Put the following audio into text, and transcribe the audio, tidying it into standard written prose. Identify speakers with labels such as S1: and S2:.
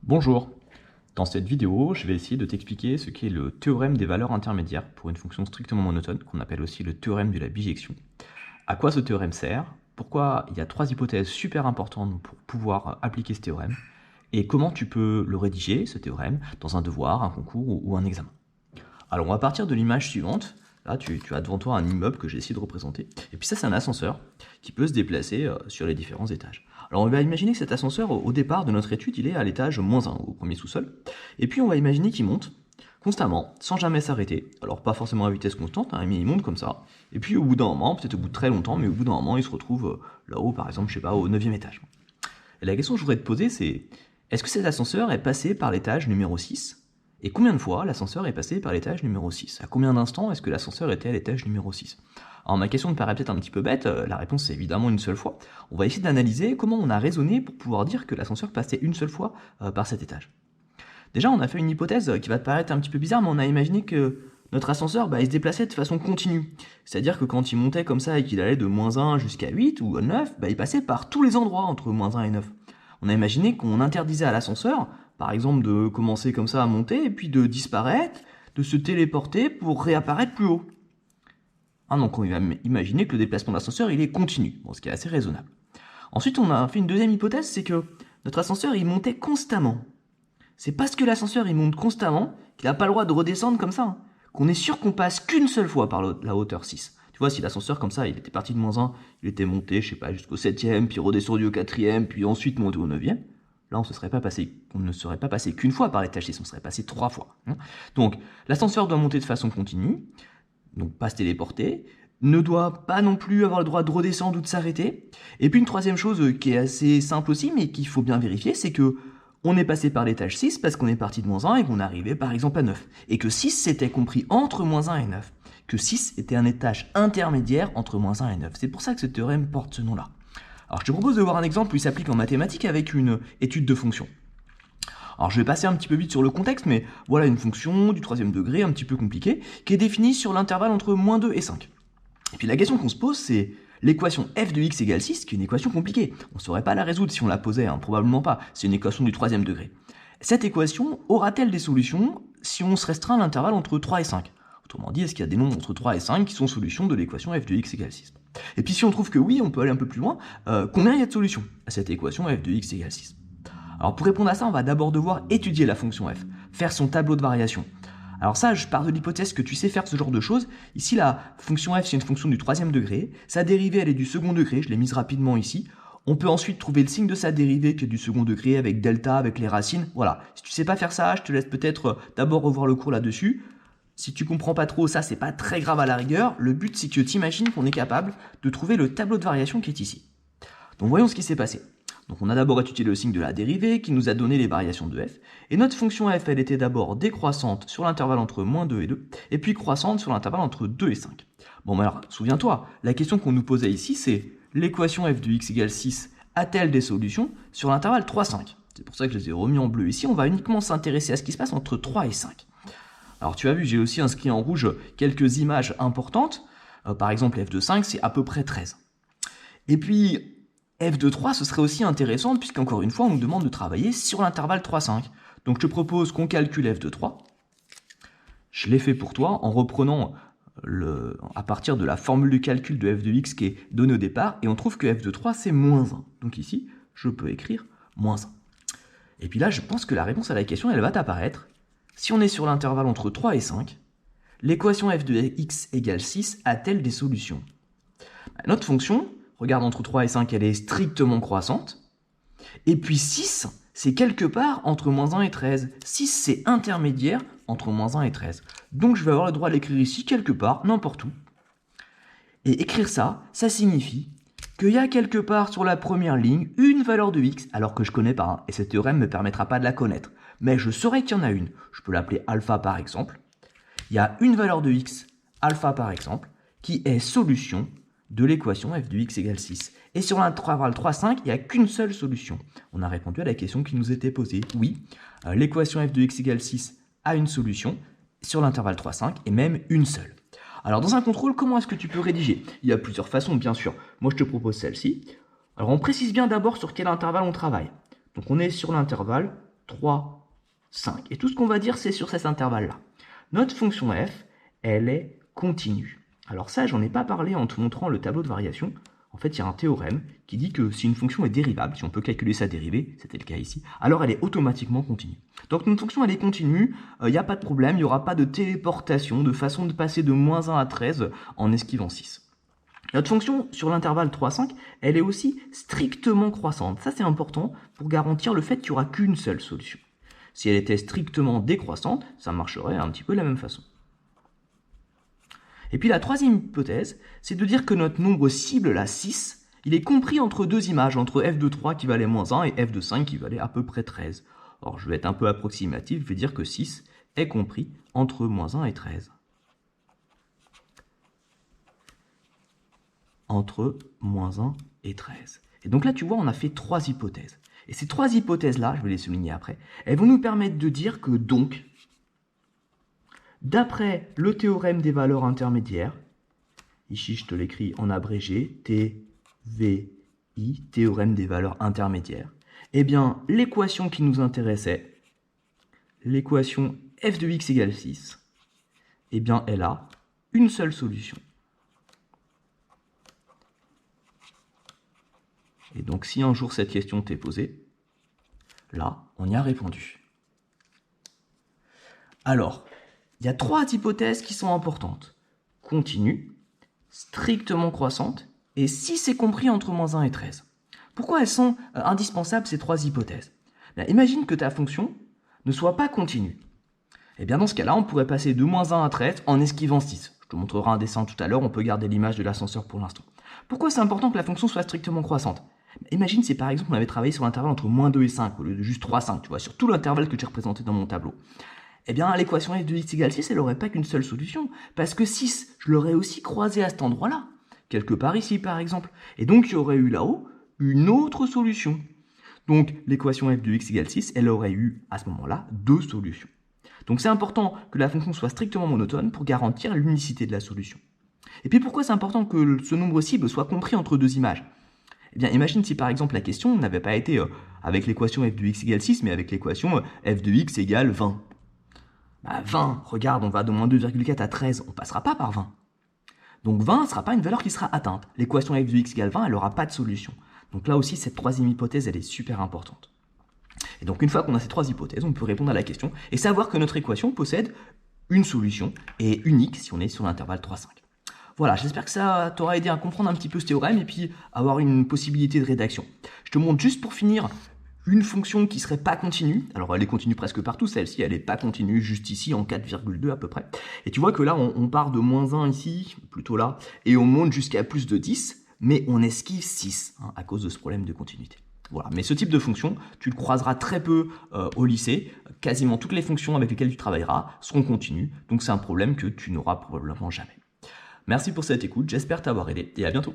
S1: Bonjour. Dans cette vidéo, je vais essayer de t'expliquer ce qu'est le théorème des valeurs intermédiaires pour une fonction strictement monotone, qu'on appelle aussi le théorème de la bijection. À quoi ce théorème sert? Pourquoi il y a trois hypothèses super importantes pour pouvoir appliquer ce théorème? Et comment tu peux le rédiger, ce théorème, dans un devoir, un concours ou un examen? Alors on va partir de l'image suivante. Là, tu as devant toi un immeuble que j'ai essayé de représenter. Et puis ça, c'est un ascenseur qui peut se déplacer sur les différents étages. Alors on va imaginer que cet ascenseur, au départ de notre étude, il est à l'étage -1, au premier sous-sol. Et puis on va imaginer qu'il monte constamment, sans jamais s'arrêter. Alors pas forcément à vitesse constante, hein, mais il monte comme ça. Et puis au bout d'un moment, peut-être au bout de très longtemps, mais au bout d'un moment, il se retrouve là-haut, par exemple, je sais pas, au 9e étage. Et la question que je voudrais te poser, c'est est-ce que cet ascenseur est passé par l'étage numéro 6? Et combien de fois l'ascenseur est passé par l'étage numéro 6? À combien d'instants est-ce que l'ascenseur était à l'étage numéro 6? Alors ma question te paraît peut-être un petit peu bête, la réponse c'est évidemment une seule fois. On va essayer d'analyser comment on a raisonné pour pouvoir dire que l'ascenseur passait une seule fois par cet étage. Déjà on a fait une hypothèse qui va te paraître un petit peu bizarre, mais on a imaginé que notre ascenseur il se déplaçait de façon continue. C'est-à-dire que quand il montait comme ça et qu'il allait de -1 jusqu'à 8 ou 9, il passait par tous les endroits entre -1 et 9. On a imaginé qu'on interdisait à l'ascenseur, par exemple, de commencer comme ça à monter et puis de disparaître, de se téléporter pour réapparaître plus haut. Donc on va imaginer que le déplacement de l'ascenseur il est continu, ce qui est assez raisonnable. Ensuite on a fait une deuxième hypothèse, c'est que notre ascenseur il montait constamment. C'est parce que l'ascenseur il monte constamment qu'il n'a pas le droit de redescendre comme ça, qu'on est sûr qu'on passe qu'une seule fois par la hauteur 6. Tu vois, si l'ascenseur comme ça, il était parti de -1, il était monté, je sais pas, jusqu'au 7e, puis redescendu au 4e, puis ensuite monté au 9e, là on ne serait pas passé qu'une fois par l'étage 6, on serait passé 3 fois. Donc l'ascenseur doit monter de façon continue, donc pas se téléporter, ne doit pas non plus avoir le droit de redescendre ou de s'arrêter. Et puis une troisième chose qui est assez simple aussi, mais qu'il faut bien vérifier, c'est que on est passé par l'étage 6 parce qu'on est parti de -1 et qu'on est arrivé par exemple à 9. Et que 6 c'était compris entre -1 et 9. Que 6 était un étage intermédiaire entre -1 et 9. C'est pour ça que ce théorème porte ce nom-là. Alors je te propose de voir un exemple où il s'applique en mathématiques avec une étude de fonction. Alors je vais passer un petit peu vite sur le contexte, mais voilà une fonction du 3e degré un petit peu compliquée, qui est définie sur l'intervalle entre -2 et 5. Et puis la question qu'on se pose, c'est l'équation f de x égale 6, qui est une équation compliquée. On ne saurait pas la résoudre si on la posait, probablement pas. C'est une équation du 3e degré. Cette équation aura-t-elle des solutions si on se restreint à l'intervalle entre 3 et 5? Autrement dit, est-ce qu'il y a des nombres entre 3 et 5 qui sont solutions de l'équation f de x égale 6? Et puis si on trouve que oui, on peut aller un peu plus loin, combien il y a de solutions à cette équation f de x égale 6? Alors pour répondre à ça, on va d'abord devoir étudier la fonction f, faire son tableau de variation. Alors ça, je pars de l'hypothèse que tu sais faire ce genre de choses. Ici, la fonction f, c'est une fonction du 3e degré. Sa dérivée, elle est du 2e degré. Je l'ai mise rapidement ici. On peut ensuite trouver le signe de sa dérivée qui est du 2e degré avec delta, avec les racines. Voilà. Si tu sais pas faire ça, je te laisse peut-être d'abord revoir le cours là-dessus. Si tu comprends pas trop ça, c'est pas très grave à la rigueur. Le but, c'est que tu imagines qu'on est capable de trouver le tableau de variation qui est ici. Donc voyons ce qui s'est passé. Donc on a d'abord étudié le signe de la dérivée qui nous a donné les variations de f. Et notre fonction f, elle était d'abord décroissante sur l'intervalle entre -2 et 2, et puis croissante sur l'intervalle entre 2 et 5. Bon, alors, souviens-toi, la question qu'on nous posait ici, c'est l'équation f de x égale 6 a-t-elle des solutions sur l'intervalle 3, 5? C'est pour ça que je les ai remis en bleu ici. On va uniquement s'intéresser à ce qui se passe entre 3 et 5. Alors tu as vu, j'ai aussi inscrit en rouge quelques images importantes. Par exemple, f de 5, c'est à peu près 13. Et puis, f de 3, ce serait aussi intéressant, puisqu'encore une fois, on nous demande de travailler sur l'intervalle 3-5. Donc je te propose qu'on calcule f de 3. Je l'ai fait pour toi en reprenant à partir de la formule de calcul de f de x qui est donnée au départ, et on trouve que f de 3, c'est -1. Donc ici, je peux écrire -1. Et puis là, je pense que la réponse à la question, elle va t'apparaître. Si on est sur l'intervalle entre 3 et 5, l'équation f de x égale 6 a-t-elle des solutions? Notre fonction, regarde, entre 3 et 5, elle est strictement croissante. Et puis 6, c'est quelque part entre -1 et 13. 6, c'est intermédiaire entre -1 et 13. Donc je vais avoir le droit de l'écrire ici, quelque part, n'importe où. Et écrire ça, ça signifie qu'il y a quelque part sur la première ligne une valeur de x, alors que je ne connais pas, et ce théorème ne me permettra pas de la connaître. Mais je saurais qu'il y en a une. Je peux l'appeler alpha par exemple. Il y a une valeur de x, alpha par exemple, qui est solution de l'équation f de x égale 6. Et sur l'intervalle 3, 5, il n'y a qu'une seule solution. On a répondu à la question qui nous était posée. Oui, l'équation f de x égale 6 a une solution sur l'intervalle 3, 5, et même une seule. Alors dans un contrôle, comment est-ce que tu peux rédiger? Il y a plusieurs façons, bien sûr. Moi, je te propose celle-ci. Alors on précise bien d'abord sur quel intervalle on travaille. Donc on est sur l'intervalle 3, 5. Et tout ce qu'on va dire, c'est sur cet intervalle-là. Notre fonction f, elle est continue. Alors ça, j'en ai pas parlé en te montrant le tableau de variation. En fait, il y a un théorème qui dit que si une fonction est dérivable, si on peut calculer sa dérivée, c'était le cas ici, alors elle est automatiquement continue. Donc notre fonction, elle est continue, il n'y a pas de problème, il n'y aura pas de téléportation, de façon de passer de moins 1 à 13 en esquivant 6. Notre fonction sur l'intervalle 3, 5, elle est aussi strictement croissante. Ça, c'est important pour garantir le fait qu'il n'y aura qu'une seule solution. Si elle était strictement décroissante, ça marcherait un petit peu de la même façon. Et puis la troisième hypothèse, c'est de dire que notre nombre cible, la 6, il est compris entre deux images, entre f de 3 qui valait moins 1 et f de 5 qui valait à peu près 13. Or, je vais être un peu approximatif, je vais dire que 6 est compris entre moins 1 et 13. Entre moins 1 et 13. Et donc là, tu vois, on a fait 3 hypothèses. Et ces 3 hypothèses-là, je vais les souligner après, elles vont nous permettre de dire que donc, d'après le théorème des valeurs intermédiaires, ici je te l'écris en abrégé, TVI, théorème des valeurs intermédiaires, eh bien l'équation qui nous intéressait, l'équation f de x égale 6, eh bien elle a une seule solution. Et donc si un jour cette question t'est posée, là on y a répondu. Alors, il y a 3 hypothèses qui sont importantes. Continue, strictement croissante, et si c'est compris entre moins 1 et 13. Pourquoi elles sont indispensables, ces 3 hypothèses? Bien, imagine que ta fonction ne soit pas continue. Et bien dans ce cas-là, on pourrait passer de moins 1 à 13 en esquivant 6. Je te montrerai un dessin tout à l'heure, on peut garder l'image de l'ascenseur pour l'instant. Pourquoi c'est important que la fonction soit strictement croissante? Imagine si par exemple on avait travaillé sur l'intervalle entre moins 2 et 5, au lieu de juste 3, 5, tu vois, sur tout l'intervalle que j'ai représenté dans mon tableau. Eh bien, l'équation f de x égale 6, elle n'aurait pas qu'une seule solution. Parce que 6, je l'aurais aussi croisé à cet endroit-là. Quelque part ici, par exemple. Et donc, il y aurait eu là-haut une autre solution. Donc, l'équation f de x égale 6, elle aurait eu, à ce moment-là, 2 solutions. Donc, c'est important que la fonction soit strictement monotone pour garantir l'unicité de la solution. Et puis, pourquoi c'est important que ce nombre cible soit compris entre 2 images? Eh bien, imagine si, par exemple, la question n'avait pas été avec l'équation f de x égale 6, mais avec l'équation f de x égale 20. 20, regarde, on va de moins 2,4 à 13, on ne passera pas par 20. Donc 20 ne sera pas une valeur qui sera atteinte. L'équation f de x égale 20, elle n'aura pas de solution. Donc là aussi, cette troisième hypothèse, elle est super importante. Et donc une fois qu'on a ces 3 hypothèses, on peut répondre à la question et savoir que notre équation possède une solution et unique si on est sur l'intervalle 3, 5. Voilà, j'espère que ça t'aura aidé à comprendre un petit peu ce théorème et puis avoir une possibilité de rédaction. Je te montre juste pour finir une fonction qui serait pas continue. Alors elle est continue presque partout, celle-ci elle est pas continue juste ici en 4,2 à peu près. Et tu vois que là on part de moins 1 ici, plutôt là, et on monte jusqu'à plus de 10, mais on esquive 6 à cause de ce problème de continuité. Voilà, mais ce type de fonction, tu le croiseras très peu au lycée. Quasiment toutes les fonctions avec lesquelles tu travailleras seront continues, donc c'est un problème que tu n'auras probablement jamais. Merci pour cette écoute, j'espère t'avoir aidé et à bientôt.